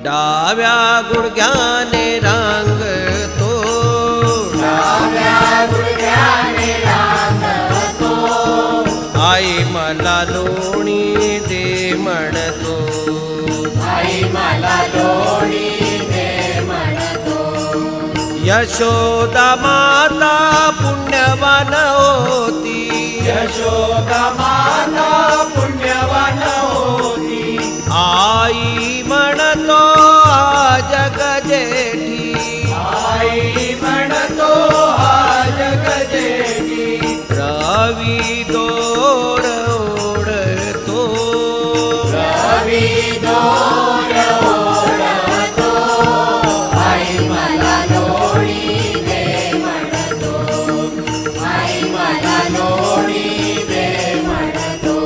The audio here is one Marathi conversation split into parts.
डाव्या गुडघ्याने रांगतो, डाव्या गुडघ्याने रांगतो, आई मला लोणी दे म्हणतो, आई मला लोणी दे म्हणतो. यशोदा माता पुण्यवान होती, यशोदा माता पुण्यवान होती, आई म्हणतो हा जग जेठी, आई म्हणतो हा जग जेठी. रवी दोर ओढतो, रवी दोर ओढतो, आई मला लोणी दे म्हणतो, आई मला लोणी दे म्हणतो.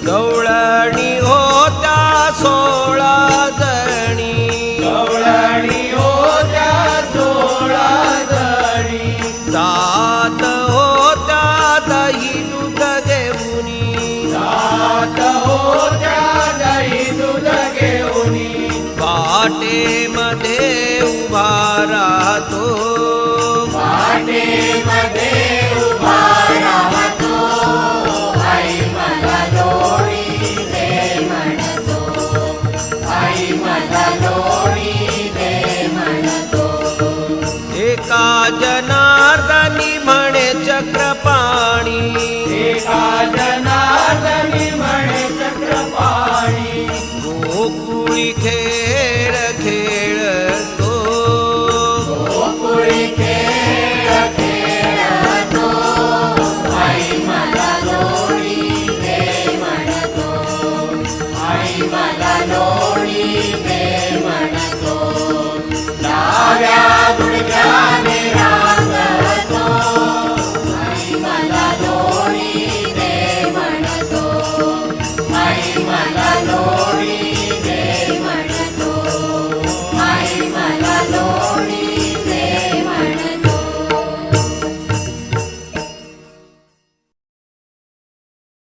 गवळणी होत्या 16 जणी, गवळणी होत्या 16 जणी, जात होत्या दही दूध घेऊनी, जात होत्या दही दूध घेऊनी. वाटेमध्ये उभा राहतो, वाटेमध्ये